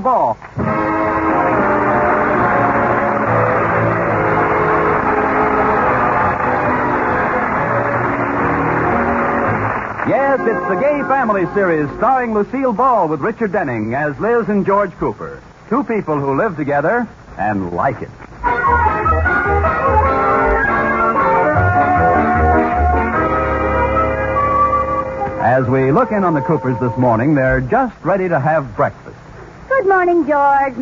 Ball. Yes, it's the Gay Family series starring Lucille Ball with Richard Denning as Liz and George Cooper. Two people who live together and like it. As we look in on the Coopers this morning, they're just ready to have breakfast. Good morning, George.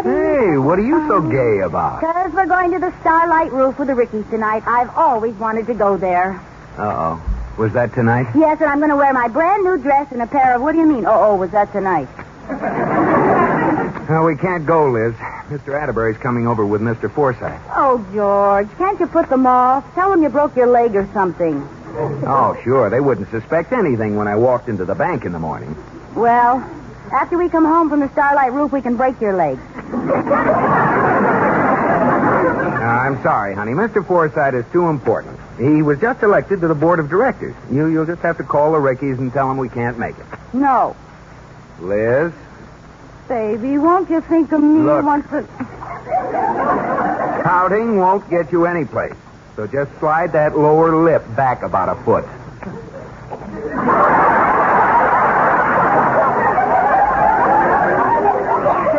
Hey, what are you so gay about? Because we're going to the Starlight Roof with the Rickies tonight. I've always wanted to go there. Uh-oh. Was that tonight? Yes, and I'm going to wear my brand new dress and a pair of... What do you mean? Was that tonight? No, we can't go, Liz. Mr. Atterbury's coming over with Mr. Forsythe. Oh, George, can't you put them off? Tell them you broke your leg or something. Oh, sure. They wouldn't suspect anything when I walked into the bank in the morning. Well, after we come home from the Starlight Roof, we can break your leg. I'm sorry, honey. Mr. Forsythe is too important. He was just elected to the board of directors. You'll just have to call the Rickies and tell them we can't make it. No. Liz? Baby, won't you think of me Look. once... Pouting won't get you anyplace. So just slide that lower lip back about a foot.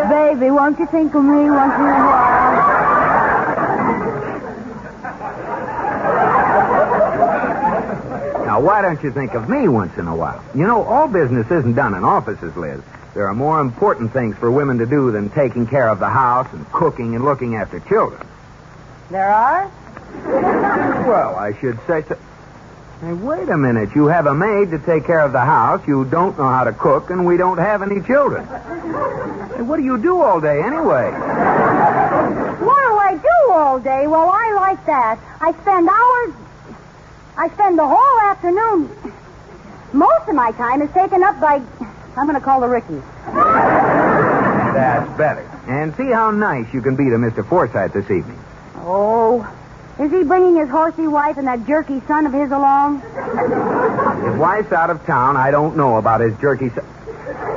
Baby, won't you think of me once in a while? Now, why don't you think of me once in a while? You know, all business isn't done in offices, Liz. There are more important things for women to do than taking care of the house and cooking and looking after children. There are? Well, I should say so. Hey, wait a minute. You have a maid to take care of the house, you don't know how to cook, and we don't have any children. Hey, what do you do all day anyway? What do I do all day? Well, I like that. I spend the whole afternoon. Most of my time is taken up by... I'm going to call the Rickies. That's better. And see how nice you can be to Mr. Forsythe this evening. Oh, is he bringing his horsey wife and that jerky son of his along? His wife's out of town. I don't know about his jerky son.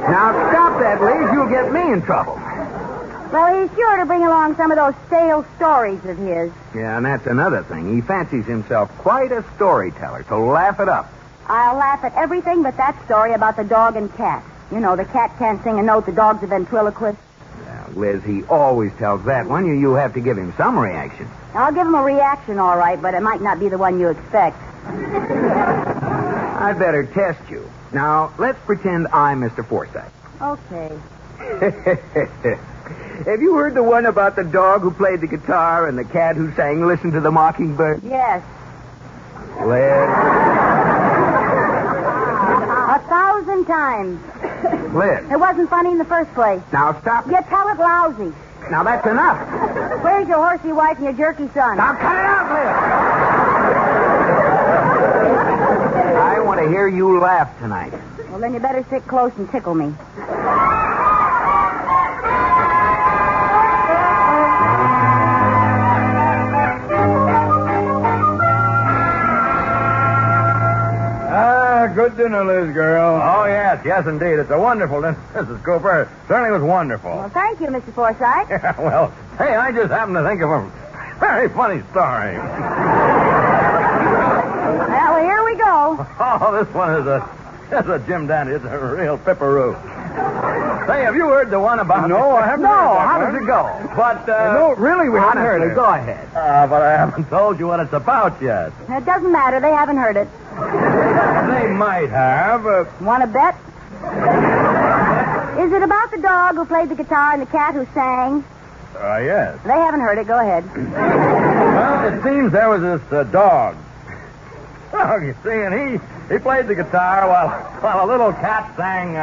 Now, stop that, Liz. You'll get me in trouble. Well, he's sure to bring along some of those stale stories of his. Yeah, and that's another thing. He fancies himself quite a storyteller, so laugh it up. I'll laugh at everything but that story about the dog and cat. You know, the cat can't sing a note, the dog's a ventriloquist. Now, Liz, he always tells that one. You have to give him some reaction. I'll give him a reaction, all right, but it might not be the one you expect. I'd better test you. Now, let's pretend I'm Mr. Forsythe. Okay. Have you heard the one about the dog who played the guitar and the cat who sang Listen to the Mockingbird? Yes. Liz. 1,000 times. Liz. It wasn't funny in the first place. Now, stop. You tell it lousy. Now, that's enough. Where's your horsey wife and your jerky son? Now, cut it out, Liz. I want to hear you laugh tonight. Well, then you better sit close and tickle me. Good dinner, Liz, girl. Oh, yes, indeed. It's a wonderful dinner, Mrs. Cooper. It certainly was wonderful. Well, thank you, Mr. Forsythe. Yeah, well, hey, I just happened to think of a very funny story. Well, here we go. Oh, this one is a Jim Dandy. It's a real pipperoo. Say, have you heard the one about... No, I haven't heard that how one. does it go? But, No, really, we haven't heard it. Go ahead. But I haven't told you what it's about yet. It doesn't matter. They haven't heard it. They might have. Want to bet? Is it about the dog who played the guitar and the cat who sang? Yes. They haven't heard it. Go ahead. Well, it seems there was this dog. Oh, you see, and he played the guitar while a little cat sang,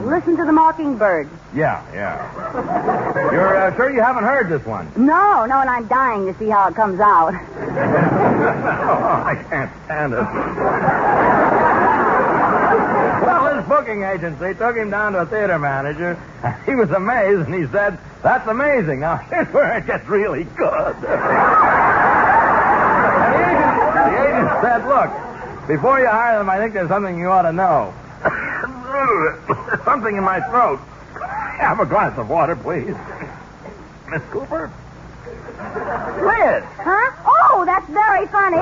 Listen to the Mockingbird. Yeah. You're sure you haven't heard this one? No, and I'm dying to see how it comes out. Oh, I can't stand it. Well, his booking agency took him down to a theater manager. He was amazed, and he said, "That's amazing. Now, here's where it gets really good." The agent said, "Look, before you hire them, I think there's something you ought to know." Something in my throat. Have a glass of water, please. Miss Cooper? Liz! Huh? Oh, that's very funny.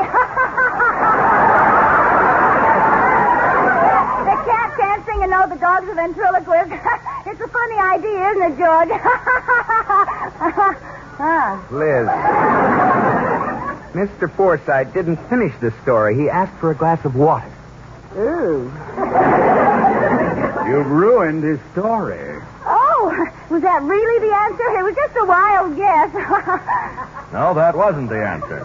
The cat can't sing and know the dog's a ventriloquist. It's a funny idea, isn't it, George? Liz. Mr. Forsythe didn't finish the story. He asked for a glass of water. Ooh. You've ruined his story. Oh, was that really the answer? It was just a wild guess. No, that wasn't the answer.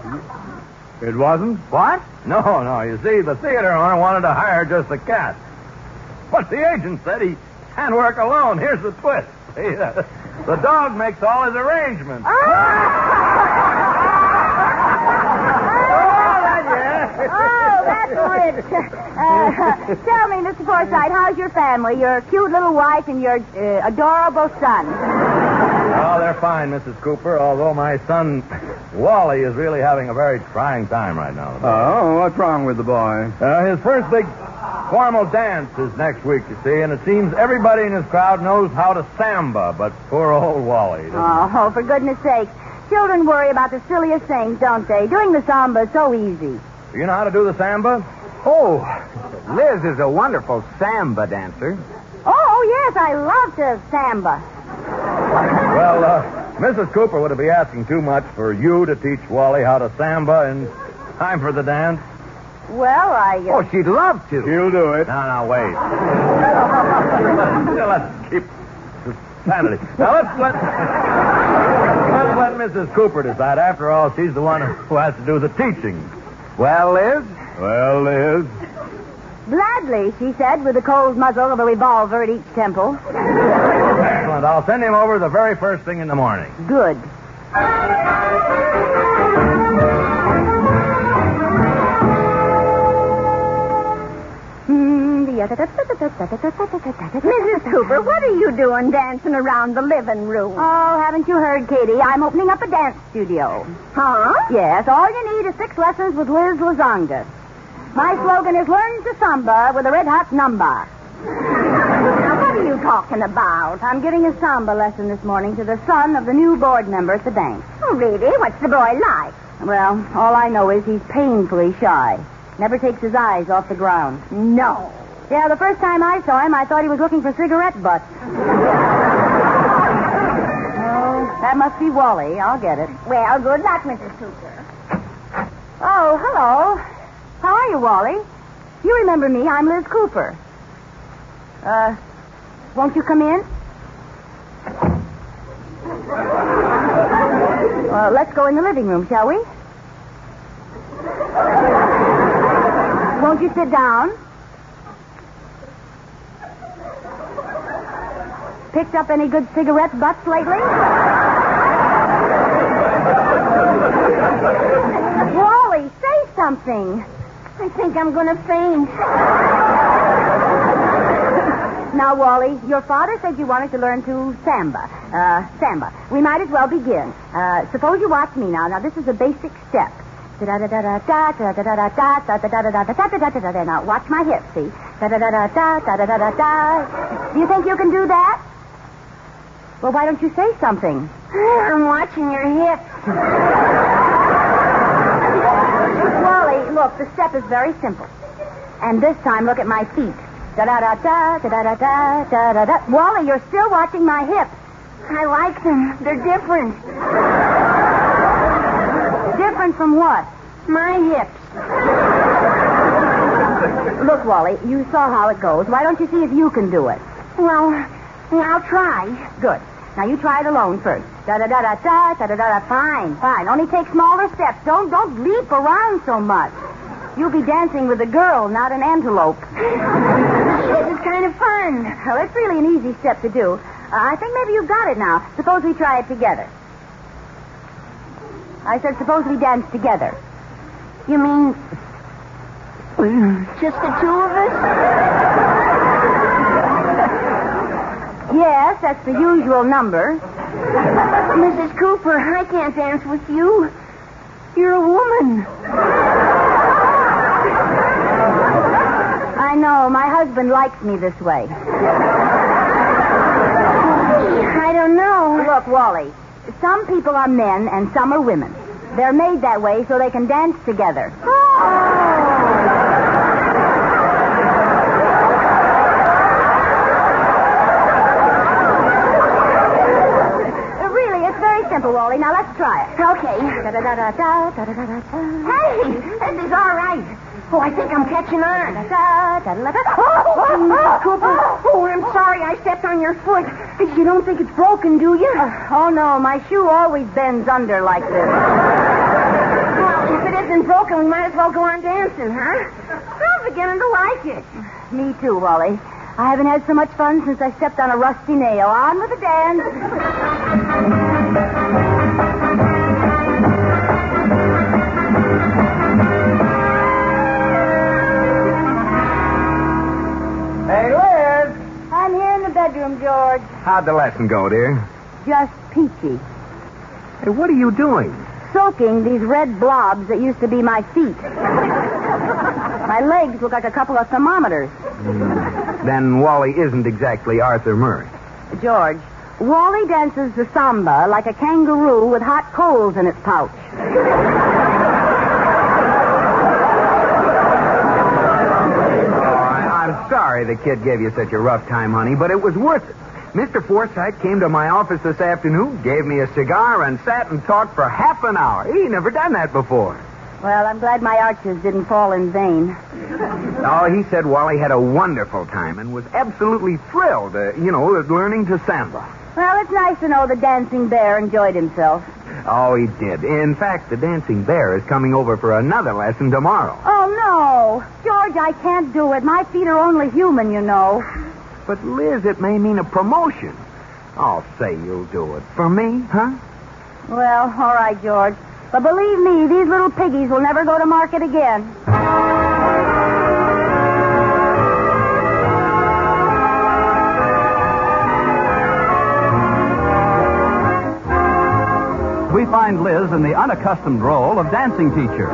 It wasn't? What? No. You see, the theater owner wanted to hire just a cat. But the agent said he can't work alone. Here's the twist. The dog makes all his arrangements. Oh, that's rich. Tell me, Mr. Forsythe, how's your family? Your cute little wife and your adorable son. Oh, they're fine, Mrs. Cooper, although my son, Wally, is really having a very trying time right now. Oh, what's wrong with the boy? His first big formal dance is next week, you see, and it seems everybody in his crowd knows how to samba, but poor old Wally doesn't. Oh, for goodness sake. Children worry about the silliest things, don't they? Doing the samba is so easy. Do you know how to do the samba? Oh, Liz is a wonderful samba dancer. Oh, yes, I love to samba. Well, Mrs. Cooper would be asking too much for you to teach Wally how to samba in time for the dance. Well, Oh, she'd love to. He'll do it. No, wait. Let's keep sanity. Now, let's let Mrs. Cooper decide. After all, she's the one who has to do the teaching. Well, Liz? Well, Liz. Gladly, she said, with the cold muzzle of a revolver at each temple. Excellent. I'll send him over the very first thing in the morning. Good. Mrs. Cooper, what are you doing dancing around the living room? Oh, haven't you heard, Katie? I'm opening up a dance studio. Huh? Yes, all you need is 6 lessons with Liz Lazonga. My slogan is learn to samba with a red-hot number. Now, what are you talking about? I'm giving a samba lesson this morning to the son of the new board member at the bank. Oh, really? What's the boy like? Well, all I know is he's painfully shy. Never takes his eyes off the ground. No. Yeah, the first time I saw him, I thought he was looking for cigarette butts. Oh, that must be Wally. I'll get it. Well, good luck, Mrs. Cooper. Oh, hello. How are you, Wally? You remember me. I'm Liz Cooper. Won't you come in? Let's go in the living room, shall we? Won't you sit down? Picked up any good cigarette butts lately? Wally, say something. I think I'm going to faint. Now, Wally, your father said you wanted to learn to samba. Samba. We might as well begin. Suppose you watch me now. Now, this is a basic step. Now, watch my hips, see? Do you think you can do that? Well, why don't you say something? I'm watching your hips. Wally, look, the step is very simple. And this time, look at my feet. Da-da-da-da-da-da-da-da-da-da. Wally, you're still watching my hips. I like them. They're different. Different from what? My hips. Look, Wally, you saw how it goes. Why don't you see if you can do it? Well, I'll try. Good. Now, you try it alone first. Da-da-da-da-da, da-da-da-da. Fine. Only take smaller steps. Don't leap around so much. You'll be dancing with a girl, not an antelope. This is kind of fun. Well, it's really an easy step to do. I think maybe you've got it now. Suppose we try it together. I said, suppose we dance together. You mean just the two of us? Yes, that's the usual number. Mrs. Cooper, I can't dance with you. You're a woman. I know. My husband husband likes me this way? I don't know. Look, Wally, some people are men and some are women. They're made that way so they can dance together. Really, it's very simple, Wally. Now let's try it. Okay. Hey, this is all right. Oh, I think I'm catching on. Mrs. Cooper. Oh, I'm sorry I stepped on your foot. You don't think it's broken, do you? Oh, no, my shoe always bends under like this. Well, if it isn't broken, we might as well go on dancing, huh? I'm beginning to like it. Me too, Wally. I haven't had so much fun since I stepped on a rusty nail. On with the dance. Hey, Liz! I'm here in the bedroom, George. How'd the lesson go, dear? Just peachy. Hey, what are you doing? Soaking these red blobs that used to be my feet. My legs look like a couple of thermometers. Then Wally isn't exactly Arthur Murray. George, Wally dances the Samba like a kangaroo with hot coals in its pouch. I'm sorry the kid gave you such a rough time, honey, but it was worth it. Mr. Forsythe came to my office this afternoon, gave me a cigar, and sat and talked for half an hour. He never done that before. Well, I'm glad my arches didn't fall in vain. Oh, he said Wally had a wonderful time and was absolutely thrilled, at learning to samba. Well, it's nice to know the dancing bear enjoyed himself. Oh, he did. In fact, the dancing bear is coming over for another lesson tomorrow. Oh, no. George, I can't do it. My feet are only human, you know. But, Liz, it may mean a promotion. Oh, say you'll do it. For me, huh? Well, all right, George. But believe me, these little piggies will never go to market again. We find Liz in the unaccustomed role of dancing teacher.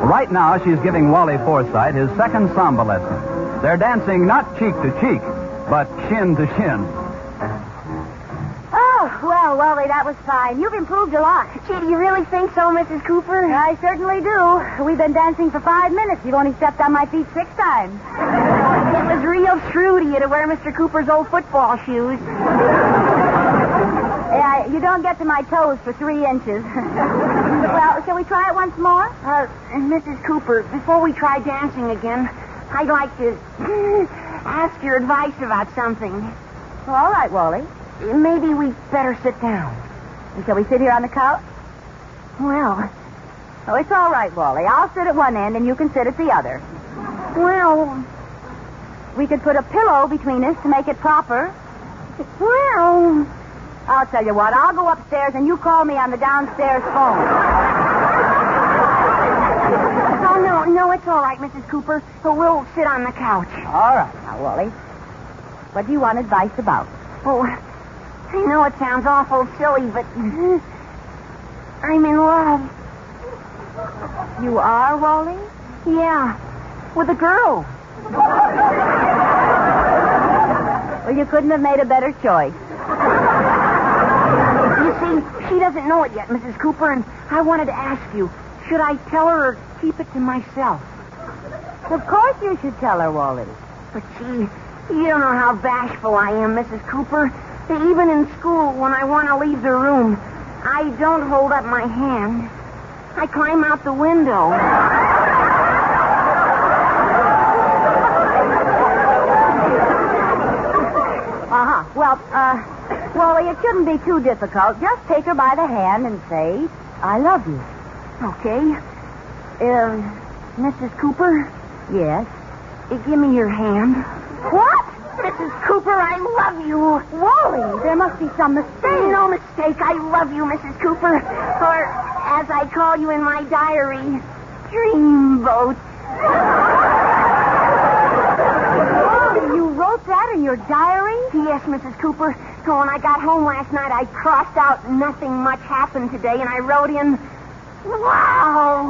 Right now, she's giving Wally Forsythe his second samba lesson. They're dancing not cheek to cheek, but shin to shin. Oh, well, Wally, that was fine. You've improved a lot. Gee, do you really think so, Mrs. Cooper? I certainly do. We've been dancing for 5 minutes. You've only stepped on my feet 6 times. It was real true to you to wear Mr. Cooper's old football shoes. Yeah, you don't get to my toes for 3 inches. Well, shall we try it once more? Mrs. Cooper, before we try dancing again, I'd like to ask your advice about something. Well, all right, Wally. Maybe we'd better sit down. And shall we sit here on the couch? Well, Oh, it's all right, Wally. I'll sit at one end and you can sit at the other. well, We could put a pillow between us to make it proper. well... I'll tell you what. I'll go upstairs and you call me on the downstairs phone. Oh, no, it's all right, Mrs. Cooper. So we'll sit on the couch. All right, now, Wally. What do you want advice about? Oh, I know it sounds awful silly, but I'm in love. You are, Wally? Yeah, with a girl. Well, you couldn't have made a better choice. You see, she doesn't know it yet, Mrs. Cooper, and I wanted to ask you, should I tell her or keep it to myself? Of course you should tell her, Wally. But you don't know how bashful I am, Mrs. Cooper. Even in school, when I want to leave the room, I don't hold up my hand. I climb out the window. Well, Wally, it shouldn't be too difficult. Just take her by the hand and say, I love you. Okay. Mrs. Cooper, Yes. give me your hand. What? Mrs. Cooper, I love you. Wally, there must be some mistake. No mistake. I love you, Mrs. Cooper. Or, as I call you in my diary, Dreamboat. Wally, you wrote that in your diary? Yes, Mrs. Cooper. So when I got home last night, I crossed out nothing much happened today, and I wrote in, wow.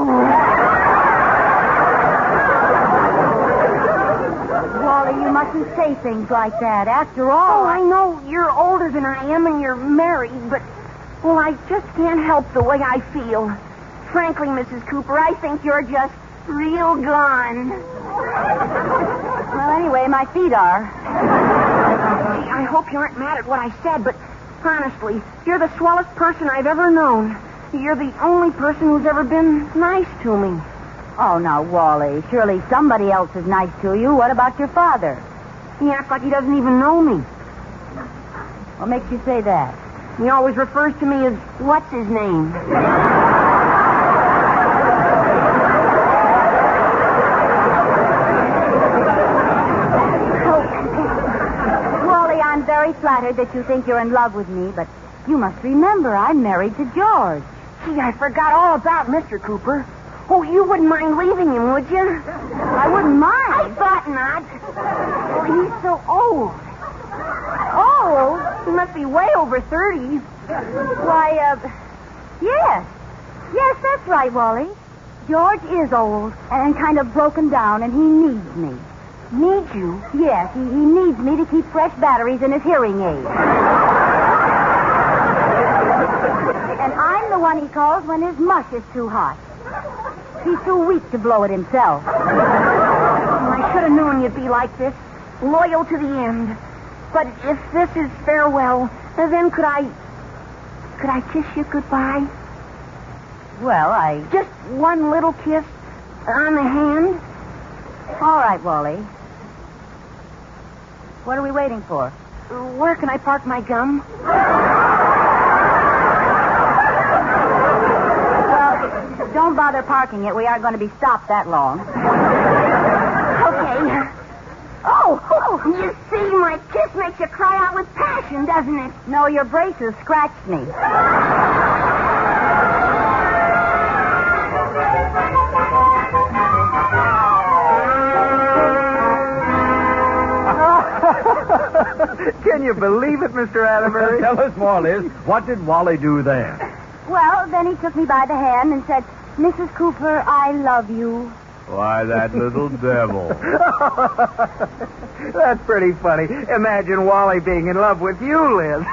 Wally, you must mustn't say things like that. After all... Oh, I know you're older than I am and you're married, but, well, I just can't help the way I feel. Frankly, Mrs. Cooper, I think you're just real gone. Well, anyway, my feet are. Gee, I hope you aren't mad at what I said, but honestly, you're the swellest person I've ever known. You're the only person who's ever been nice to me. Oh, now, Wally, surely somebody else is nice to you. What about your father? He acts like he doesn't even know me. What makes you say that? He always refers to me as, what's his name? Wally, I'm very flattered that you think you're in love with me, but you must remember I'm married to George. Gee, I forgot all about Mr. Cooper. Oh, you wouldn't mind leaving him, would you? I wouldn't mind. I thought not. Oh, he's so old. Oh, He must be way over 30. why, yes. Yes, that's right, Wally. George is old and kind of broken down, and he needs me. Need you? Yes, he needs me to keep fresh batteries in his hearing aid. And I'm the one he calls when his mush is too hot. He's too weak to blow it himself. Well, I should have known you'd be like this. Loyal to the end. But if this is farewell, then could I kiss you goodbye? Well, Just one little kiss on the hand? All right, Wally. What are we waiting for? Where can I park my gum? Well, don't bother parking it. We aren't going to be stopped that long. Okay. Oh, you see, my kiss makes you cry out with passion, doesn't it? No, your braces scratched me. Can you believe it, Mr. Atterbury? Tell us more, Liz. What did Wally do then? Well, then he took me by the hand and said, Mrs. Cooper, I love you. Why, that little devil. That's pretty funny. Imagine Wally being in love with you, Liz. Isn't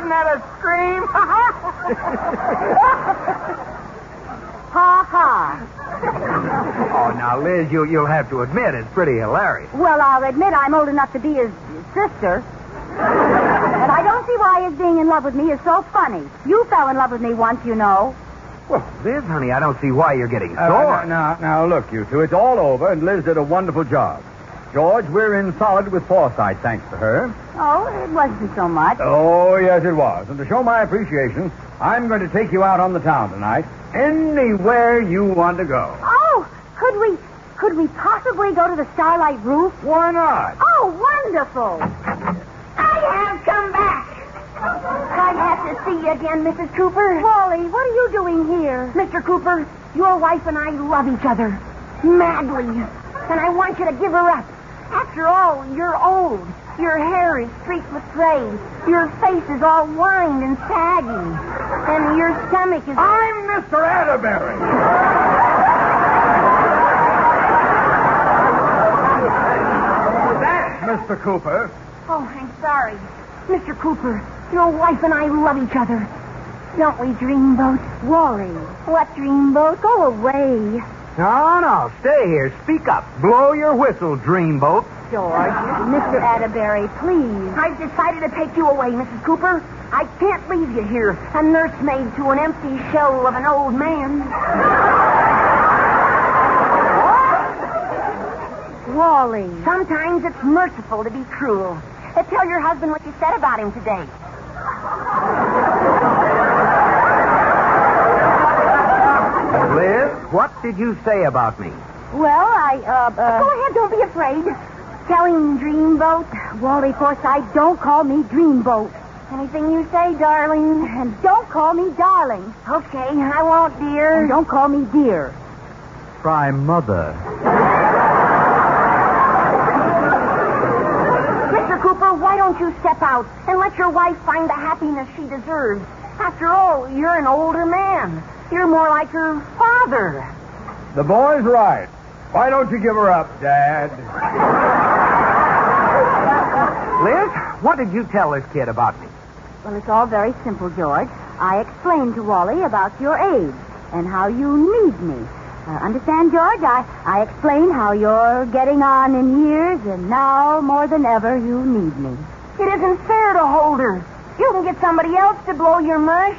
that a scream? Ha ha. Oh, now, Liz, you'll have to admit it's pretty hilarious. Well, I'll admit I'm old enough to be his sister. But I don't see why his being in love with me is so funny. You fell in love with me once, you know. Well, Liz, honey, I don't see why you're getting sore. Now, look, you two. It's all over, and Liz did a wonderful job. George, we're in solid with Forsythe, thanks to her. Oh, it wasn't so much. Oh, yes, it was. And to show my appreciation, I'm going to take you out on the town tonight. Anywhere you want to go. Oh, could we possibly go to the Starlight Roof? Why not? Oh, wonderful. I have come back. I have to see you again, Mrs. Cooper. Wally, what are you doing here? Mr. Cooper, your wife and I love each other. Madly. And I want you to give her up. After all, you're old. Your hair is streaked with gray. Your face is all lined and saggy. And your stomach is... I'm Mr. Atterbury. That's Mr. Cooper. Oh, I'm sorry. Mr. Cooper, your wife and I love each other. Don't we, Dreamboat? Wally. What, Dreamboat? Go away. No, stay here. Speak up. Blow your whistle, Dreamboat. George, Mr. Atterbury, please. I've decided to take you away, Mrs. Cooper. I can't leave you here, a nursemaid to an empty shell of an old man. Wally. Sometimes it's merciful to be cruel. Tell your husband what you said about him today. Liz, what did you say about me? Well, Go ahead, don't be afraid. Tell him, Dreamboat. Wally Forsythe, don't call me Dreamboat. Anything you say, darling. And don't call me darling. Okay, I won't, dear. And don't call me dear. Try mother. Mr. Cooper, why don't you step out and let your wife find the happiness she deserves? After all, you're an older man. You're more like her father. The boy's right. Why don't you give her up, Dad? Liz, what did you tell this kid about me? Well, it's all very simple, George. I explained to Wally about your age and how you need me. Understand, George? I explained how you're getting on in years, and now, more than ever, you need me. It isn't fair to hold her. You can get somebody else to blow your mush.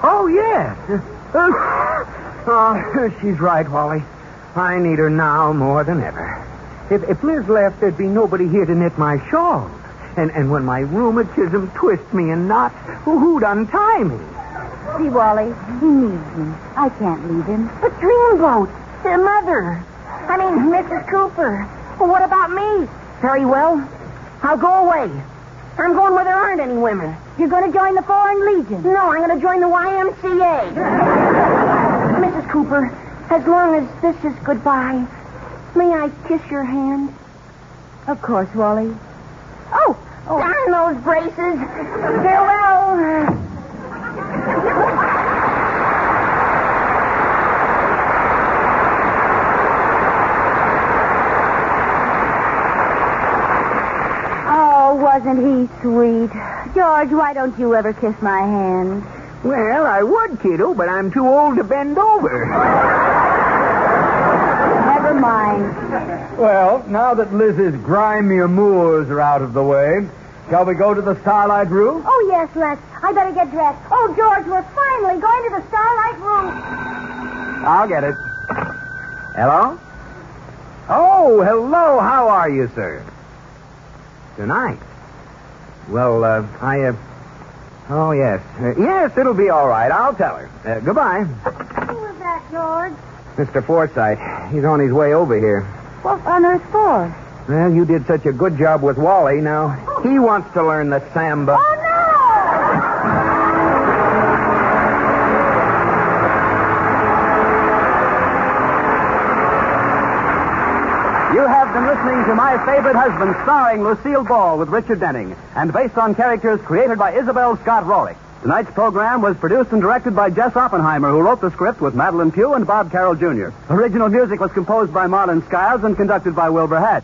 Oh, yes. Oh, she's right, Wally. I need her now more than ever. If Liz left, there'd be nobody here to knit my shawl. And when my rheumatism twists me in knots, who'd untie me? See, Wally, he needs me. I can't leave him. But Dreamboat, their mother. I mean, Mrs. Cooper. Well, what about me? Very well. I'll go away. I'm going where there aren't any women. You're going to join the Foreign Legion? No, I'm going to join the YMCA. Mrs. Cooper, as long as this is goodbye, may I kiss your hand? Of course, Wally. Oh, darn those braces. Farewell. Oh, wasn't he sweet? George, why don't you ever kiss my hand? Well, I would, kiddo, but I'm too old to bend over. Never mind. Well, now that Liz's grimy amours are out of the way, shall we go to the Starlight Roof? Oh, yes, let's. I better get dressed. Oh, George, we're finally going to the Starlight Roof. I'll get it. Hello? Oh, hello. How are you, sir? Tonight? Well, Oh, yes. Yes, it'll be all right. I'll tell her. Goodbye. Who was that, George? Mr. Forsythe. He's on his way over here. What on earth for? Well, you did such a good job with Wally. Now, he wants to learn the Samba. Oh, no! You have been listening to My Favorite Husband, starring Lucille Ball with Richard Denning, and based on characters created by Isabel Scott Rowley. Tonight's program was produced and directed by Jess Oppenheimer, who wrote the script with Madeline Pugh and Bob Carroll Jr. Original music was composed by Marlon Skiles and conducted by Wilbur Hatch.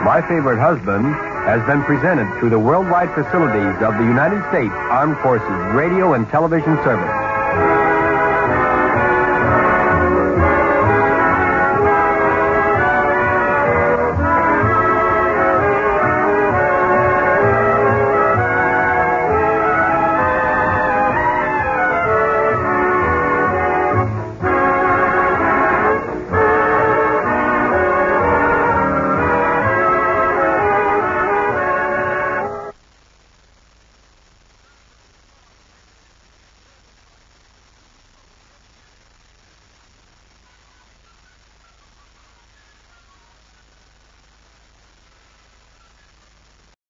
My Favorite Husband has been presented through the worldwide facilities of the United States Armed Forces Radio and Television Service.